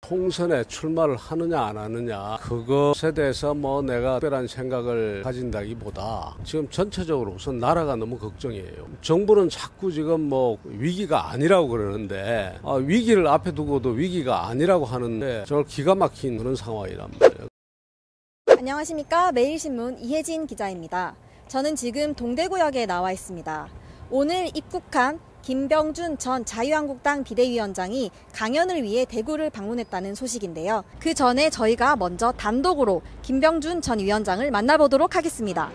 총선에 출마를 하느냐 안 하느냐 그것에 대해서 뭐 내가 특별한 생각을 가진다기보다 지금 전체적으로 우선 나라가 너무 걱정이에요. 정부는 자꾸 지금 뭐 위기가 아니라고 그러는데 위기를 앞에 두고도 위기가 아니라고 하는데 정말 기가 막힌 그런 상황이란 말이에요. 안녕하십니까. 매일신문 이혜진 기자입니다. 저는 지금 동대구역에 나와 있습니다. 오늘 입국한 김병준 전 자유한국당 비대위원장이 강연을 위해 대구를 방문했다는 소식인데요. 그 전에 저희가 먼저 단독으로 김병준 전 위원장을 만나보도록 하겠습니다.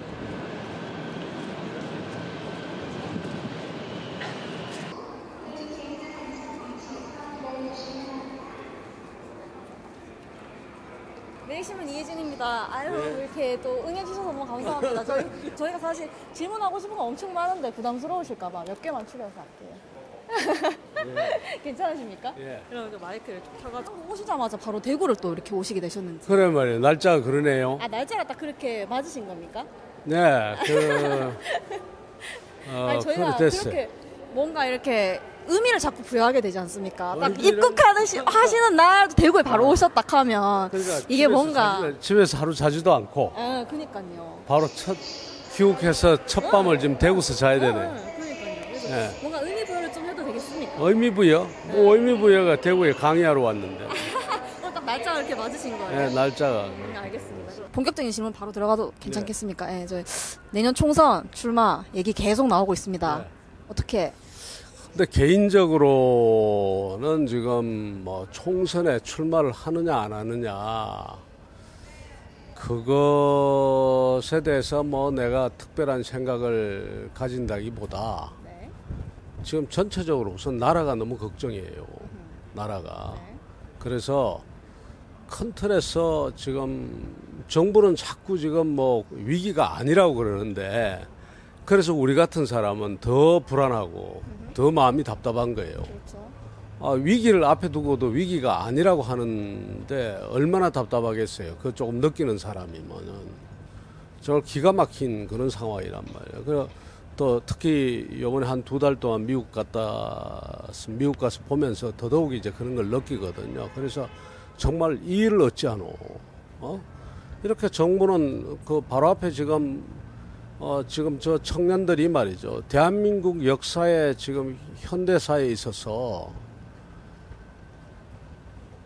매일신문 이혜진입니다. 아유, 이렇게 또 응해주셔서 너무 감사합니다. 저희가 사실 질문하고 싶은 거 엄청 많은데 부담스러우실까봐 몇 개만 추려서 할게요. 괜찮으십니까? 예. 그럼 저 마이크를 좀 켜가지고 오시자마자 바로 대구를 또 이렇게 오시게 되셨는지. 그래 말이에요. 날짜가 그러네요. 날짜가 딱 그렇게 맞으신 겁니까? 네. 아니, 저희가 됐어요. 그렇게 뭔가 이렇게 의미를 자꾸 부여하게 되지 않습니까? 딱 입국하는 하시는 날 대구에 바로 오셨다 하면 그러니까 이게 뭔가 집에서 하루 자지도 않고 그니까요. 바로 첫 귀국해서 첫 밤을 지금 대구에서 자야 되네. 그러니까요. 그래서 뭔가 의미 부여를 좀 해도 되겠습니까? 의미부여? 뭐 의미부여가 대구에 강의하러 왔는데. 딱 날짜가 이렇게 맞으신 거예요? 네, 날짜가. 알겠습니다. 본격적인 질문 바로 들어가도 괜찮겠습니까? 네, 저희 내년 총선 출마 얘기 계속 나오고 있습니다. 네. 어떻게? 근데 개인적으로는 지금 뭐 총선에 출마를 하느냐 안 하느냐 그것에 대해서 뭐 내가 특별한 생각을 가진다기보다 지금 전체적으로 우선 나라가 너무 걱정이에요. 나라가. 그래서 큰 틀에서 지금 정부는 자꾸 지금 뭐 위기가 아니라고 그러는데 그래서 우리 같은 사람은 더 불안하고 더 마음이 답답한 거예요. 그렇죠. 위기를 앞에 두고도 위기가 아니라고 하는데 얼마나 답답하겠어요. 그거 조금 느끼는 사람이면은 정말 기가 막힌 그런 상황이란 말이에요. 그래서 또 특히 이번에 한 2달 동안 미국 가서 보면서 더더욱 이제 그런 걸 느끼거든요. 그래서 정말 이 일을 어찌하노? 이렇게 정부는 그 바로 앞에 지금 저 청년들이 말이죠. 대한민국 역사에 지금 현대사에 있어서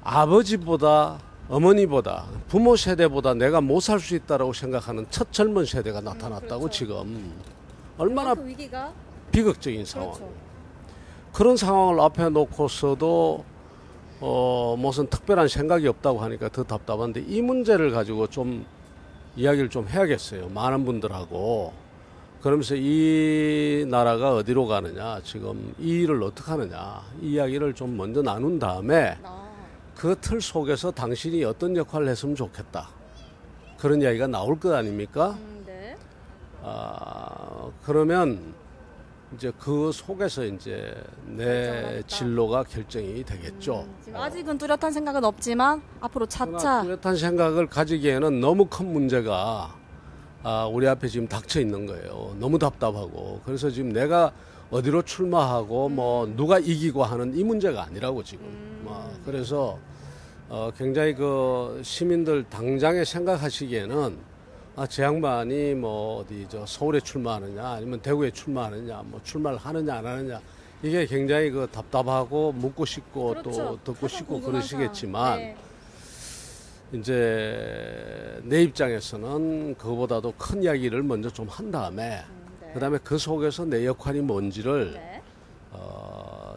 아버지보다 어머니보다 부모 세대보다 내가 못 살 수 있다라고 생각하는 첫 젊은 세대가 나타났다고 그렇죠. 지금 얼마나 그 위기가 비극적인 상황. 그렇죠. 그런 상황을 앞에 놓고서도 무슨 특별한 생각이 없다고 하니까 더 답답한데 이 문제를 가지고 좀 이야기를 좀 해야겠어요. 많은 분들하고. 그러면서 이 나라가 어디로 가느냐, 지금 이 일을 어떻게 하느냐, 이 이야기를 좀 먼저 나눈 다음에 그 틀 속에서 당신이 어떤 역할을 했으면 좋겠다. 그런 이야기가 나올 것 아닙니까? 네. 그러면 이제 그 속에서 이제 내 결정하겠다. 진로가 결정이 되겠죠. 지금 아직은 뚜렷한 생각은 없지만 앞으로 차차 뚜렷한 생각을 가지기에는 너무 큰 문제가 우리 앞에 지금 닥쳐 있는 거예요. 너무 답답하고. 그래서 지금 내가 어디로 출마하고 뭐 누가 이기고 하는 이 문제가 아니라고 지금. 그래서 굉장히 그 시민들 당장에 생각하시기에는 제 양반이 뭐 어디 저 서울에 출마하느냐 아니면 대구에 출마하느냐 뭐 출마를 하느냐 안 하느냐 이게 굉장히 그 답답하고 묻고 싶고 그렇죠. 또 듣고 싶고 궁금한 그러시겠지만 네. 이제 내 입장에서는 그거보다도 큰 이야기를 먼저 좀 한 다음에 네. 그다음에 그 속에서 내 역할이 뭔지를 네.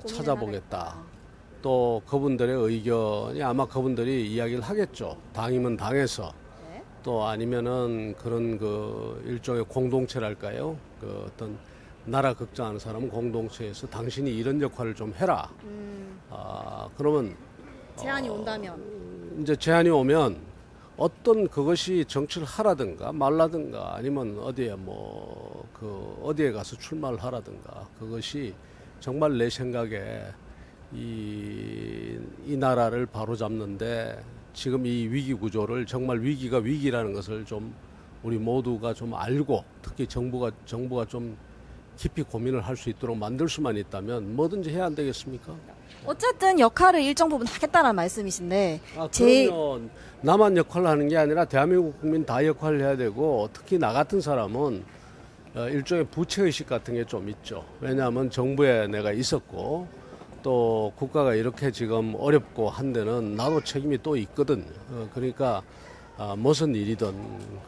찾아보겠다. 하겠다. 또 그분들의 의견이 아마 그분들이 이야기를 하겠죠. 당이면 당에서 네. 또 아니면은 그런 그 일종의 공동체랄까요? 그 어떤 나라 걱정하는 사람은 공동체에서 당신이 이런 역할을 좀 해라. 그러면 제안이 온다면 이제 제안이 오면 어떤 그것이 정치를 하라든가 말라든가 아니면 어디에 뭐 그 어디에 가서 출마를 하라든가 그것이 정말 내 생각에 이 나라를 바로잡는데 지금 이 위기 구조를 정말 위기가 위기라는 것을 좀 우리 모두가 좀 알고 특히 정부가 좀 깊이 고민을 할 수 있도록 만들 수만 있다면 뭐든지 해야 안 되겠습니까? 어쨌든 역할을 일정 부분 하겠다는 말씀이신데 그러면 나만 역할을 하는 게 아니라 대한민국 국민 다 역할을 해야 되고 특히 나 같은 사람은 일종의 부채의식 같은 게 좀 있죠. 왜냐하면 정부에 내가 있었고 또 국가가 이렇게 지금 어렵고 한 데는 나도 책임이 또 있거든요. 그러니까 무슨 일이든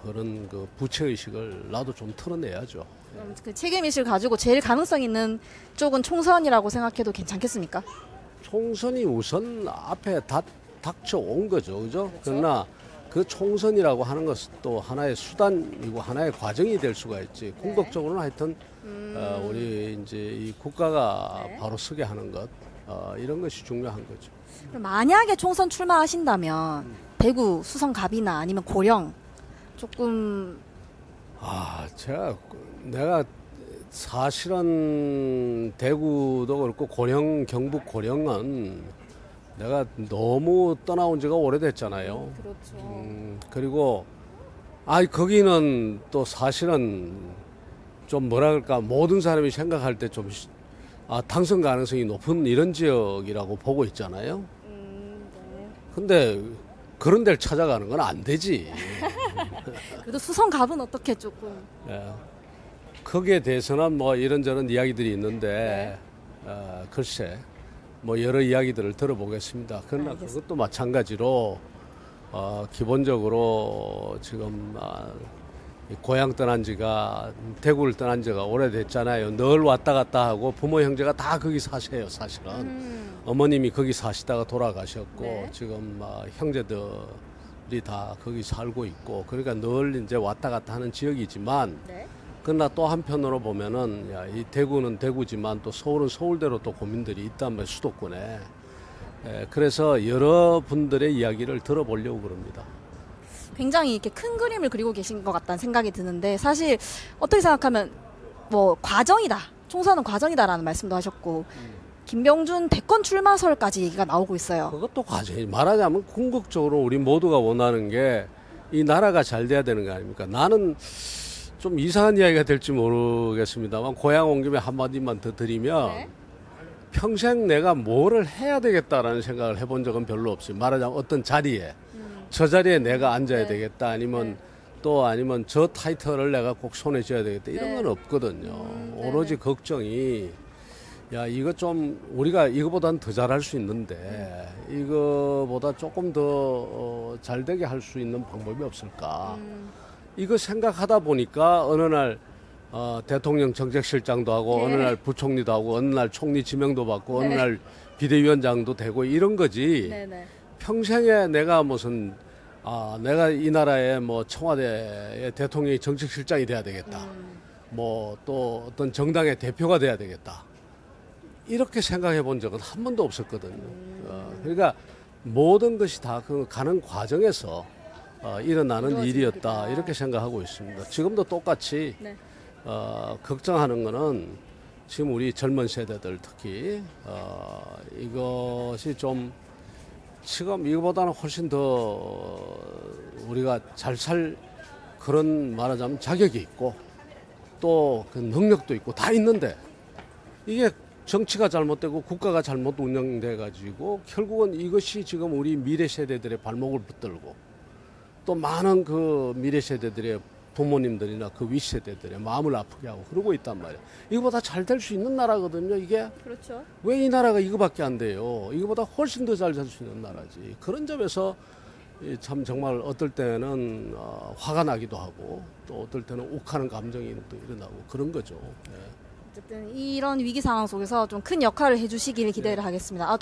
그런 그 부채의식을 나도 좀 털어내야죠. 그 책임의식을 가지고 제일 가능성 있는 쪽은 총선이라고 생각해도 괜찮겠습니까? 총선이 우선 앞에 닥쳐온 거죠. 그죠? 그러나 그 총선이라고 하는 것은 또 하나의 수단이고 하나의 과정이 될 수가 있지. 궁극적으로는 하여튼 우리 이제 이 국가가 바로 서게 하는 것 이런 것이 중요한 거죠. 그럼 만약에 총선 출마하신다면 대구 수성갑이나 아니면 고령 조금 내가 사실은 대구도 그렇고 고령 경북 고령은 내가 너무 떠나온 지가 오래됐잖아요. 그렇죠. 그리고 거기는 또 사실은 좀 뭐라 그럴까 모든 사람이 생각할 때 좀 당선 가능성이 높은 이런 지역이라고 보고 있잖아요. 근데 그런 데를 찾아가는 건 안 되지. 그래도 수성갑은 어떻게 조금 예. 거기에 대해서는 뭐 이런저런 이야기들이 있는데 글쎄 뭐 여러 이야기들을 들어보겠습니다. 그러나 그것도 마찬가지로 기본적으로 지금 고향 떠난 지가 대구를 떠난 지가 오래됐잖아요. 늘 왔다 갔다 하고 부모 형제가 다 거기 사세요. 사실은 어머님이 거기 사시다가 돌아가셨고 지금 형제들이 다 거기 살고 있고 그러니까 늘 이제 왔다 갔다 하는 지역이지만 그러나 또 한편으로 보면은 이 대구는 대구지만 또 서울은 서울대로 또 고민들이 있단 말이에요. 수도권에. 그래서 여러분들의 이야기를 들어보려고 그럽니다. 굉장히 이렇게 큰 그림을 그리고 계신 것 같다는 생각이 드는데 사실 어떻게 생각하면 뭐 과정이다. 총선은 과정이다라는 말씀도 하셨고 김병준 대권 출마설까지 얘기가 나오고 있어요. 그것도 과정이 말하자면 궁극적으로 우리 모두가 원하는 게 이 나라가 잘 돼야 되는 거 아닙니까? 나는 좀 이상한 이야기가 될지 모르겠습니다만 고향 온 김에 한마디만 더 드리면 평생 내가 뭐를 해야 되겠다라는 생각을 해본 적은 별로 없어요. 말하자면 어떤 자리에 저 자리에 내가 앉아야 되겠다 아니면 아니면 저 타이틀을 내가 꼭 손에 쥐어야 되겠다 이런 건 없거든요. 오로지 걱정이 이거 좀 우리가 이거보다는 더 잘할 수 있는데 이거보다 조금 더 잘 되게 할 수 있는 방법이 없을까. 이거 생각하다 보니까 어느 날 대통령 정책실장도 하고 어느 날 부총리도 하고 어느 날 총리 지명도 받고 어느 날 비대위원장도 되고 이런 거지. 평생에 내가 무슨 내가 이 나라의 뭐 청와대의 대통령이 정책실장이 돼야 되겠다. 뭐 또 어떤 정당의 대표가 돼야 되겠다. 이렇게 생각해 본 적은 한 번도 없었거든요. 그러니까 모든 것이 다 그 가는 과정에서 일어나는 일이었다 이렇게 생각하고 있습니다. 지금도 똑같이 걱정하는 거는 지금 우리 젊은 세대들 특히 이것이 좀 지금 이거보다는 훨씬 더 우리가 잘 살 그런 말하자면 자격이 있고 또 그 능력도 있고 다 있는데 이게 정치가 잘못되고 국가가 잘못 운영돼 가지고 결국은 이것이 지금 우리 미래 세대들의 발목을 붙들고 또 많은 그 미래 세대들의 부모님들이나 그 윗세대들의 마음을 아프게 하고 그러고 있단 말이에요. 이거보다 잘 될 수 있는 나라거든요. 이게 그렇죠. 왜 이 나라가 이거밖에 안 돼요. 이거보다 훨씬 더 잘 살 수 있는 나라지. 그런 점에서 참 정말 어떨 때는 화가 나기도 하고 또 어떨 때는 욱하는 감정이 또 일어나고 그런 거죠. 어쨌든 이런 위기 상황 속에서 좀 큰 역할을 해주시기를 기대를 하겠습니다.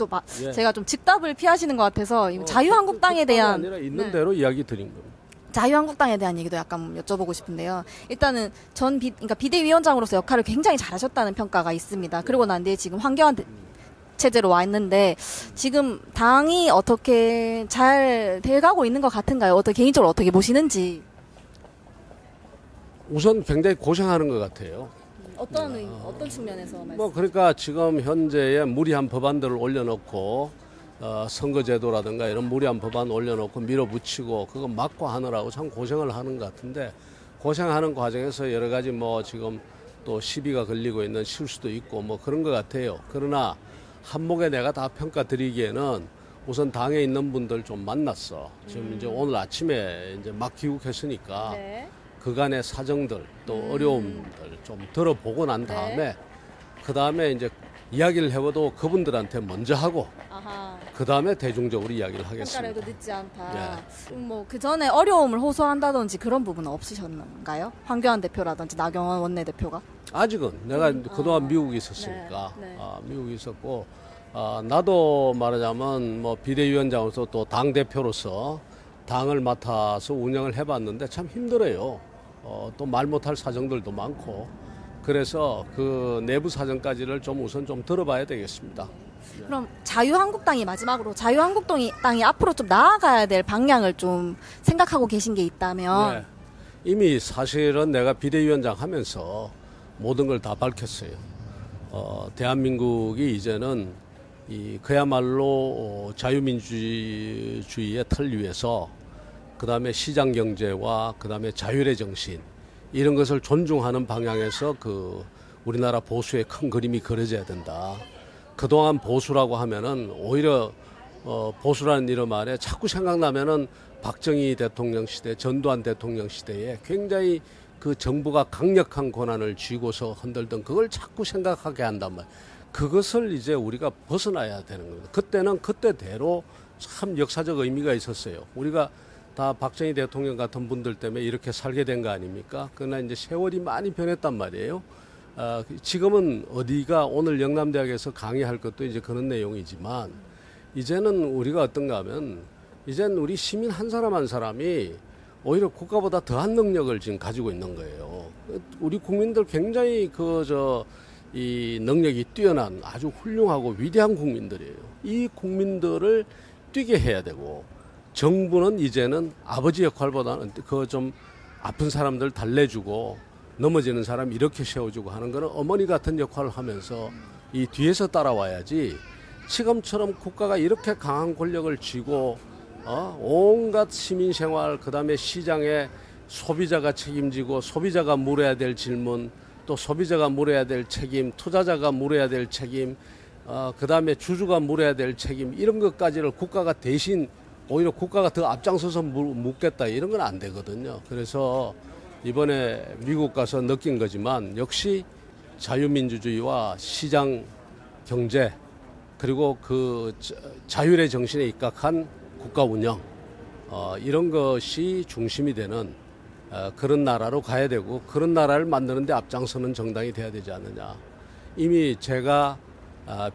제가 좀 즉답을 피하시는 것 같아서 자유한국당에 대한 아니라 있는 대로 이야기 드린 겁니다. 자유한국당에 대한 얘기도 약간 여쭤보고 싶은데요. 일단은 그러니까 비대위원장으로서 역할을 굉장히 잘하셨다는 평가가 있습니다. 그리고 난 뒤에 지금 황교안 체제로 와 있는데 지금 당이 어떻게 잘 돼가고 있는 것 같은가요? 개인적으로 어떻게 보시는지. 우선 굉장히 고생하는 것 같아요. 어떤 측면에서 그러니까 지금 현재의 무리한 법안들을 올려놓고 선거제도라든가 이런 무리한 법안 올려놓고 밀어붙이고 그거 막고 하느라고 참 고생을 하는 것 같은데 고생하는 과정에서 여러 가지 지금 또 시비가 걸리고 있는 실수도 있고 그런 것 같아요. 그러나 한목에 내가 다 평가 드리기에는 우선 당에 있는 분들 좀 만났어. 지금 이제 오늘 아침에 이제 막 귀국했으니까 네. 그간의 사정들 또 어려움들 좀 들어보고 난 다음에 네. 그 다음에 이제 이야기를 해봐도 그분들한테 먼저 하고 아하. 그 다음에 대중적으로 이야기를 평가를 하겠습니다. 해도 늦지 않다. 예. 뭐그 전에 어려움을 호소한다든지 그런 부분은 없으셨는가요? 황교안 대표라든지 나경원 원내대표가? 아직은 내가 그동안 미국에 있었으니까 네, 네. 미국에 있었고 나도 말하자면 뭐 비대위원장으로서 또 당 대표로서 당을 맡아서 운영을 해봤는데 참 힘들어요. 또 말 못할 사정들도 많고 그래서 그 내부 사정까지를 좀 우선 좀 들어봐야 되겠습니다. 그럼 자유한국당이 마지막으로 자유한국당이 앞으로 좀 나아가야 될 방향을 좀 생각하고 계신 게 있다면 네. 이미 사실은 내가 비대위원장 하면서 모든 걸 다 밝혔어요. 대한민국이 이제는 그야말로 자유민주주의의 틀 위에서 그 다음에 시장 경제와 그 다음에 자율의 정신 이런 것을 존중하는 방향에서 우리나라 보수의 큰 그림이 그려져야 된다. 그동안 보수라고 하면은 오히려 보수라는 이름 아래 자꾸 생각나면은 박정희 대통령 시대, 전두환 대통령 시대에 굉장히 그 정부가 강력한 권한을 쥐고서 흔들던 그걸 자꾸 생각하게 한단 말이에요. 그것을 이제 우리가 벗어나야 되는 겁니다. 그때는 그때대로 참 역사적 의미가 있었어요. 우리가 다 박정희 대통령 같은 분들 때문에 이렇게 살게 된 거 아닙니까? 그러나 이제 세월이 많이 변했단 말이에요. 지금은 어디가 오늘 영남대학에서 강의할 것도 이제 그런 내용이지만 이제는 우리가 어떤가 하면 이제는 우리 시민 한 사람 한 사람이 오히려 국가보다 더한 능력을 지금 가지고 있는 거예요. 우리 국민들 굉장히 이 능력이 뛰어난 아주 훌륭하고 위대한 국민들이에요. 이 국민들을 뛰게 해야 되고 정부는 이제는 아버지 역할보다는 좀 아픈 사람들 달래주고 넘어지는 사람 이렇게 세워주고 하는 거는 어머니 같은 역할을 하면서 이 뒤에서 따라와야지 지금처럼 국가가 이렇게 강한 권력을 쥐고 온갖 시민생활 그다음에 시장에 소비자가 책임지고 소비자가 물어야 될 질문 또 소비자가 물어야 될 책임 투자자가 물어야 될 책임 그다음에 주주가 물어야 될 책임 이런 것까지를 국가가 대신 오히려 국가가 더 앞장서서 묻겠다 이런 건 안 되거든요. 그래서 이번에 미국 가서 느낀 거지만 역시 자유민주주의와 시장 경제 그리고 그 자율의 정신에 입각한 국가 운영 이런 것이 중심이 되는 그런 나라로 가야 되고 그런 나라를 만드는 데 앞장서는 정당이 돼야 되지 않느냐. 이미 제가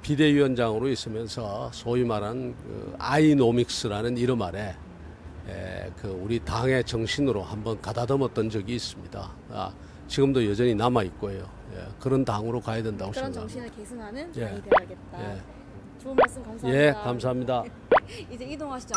비대위원장으로 있으면서 소위 말하는 아이노믹스라는 이름 아래 우리 당의 정신으로 한번 가다듬었던 적이 있습니다. 지금도 여전히 남아 있고요. 그런 당으로 가야 된다고 그런 생각합니다. 정신을 계승하는 예. 당이 되어야겠다. 예. 좋은 말씀 감사합니다. 예, 감사합니다. 이제 이동하시죠.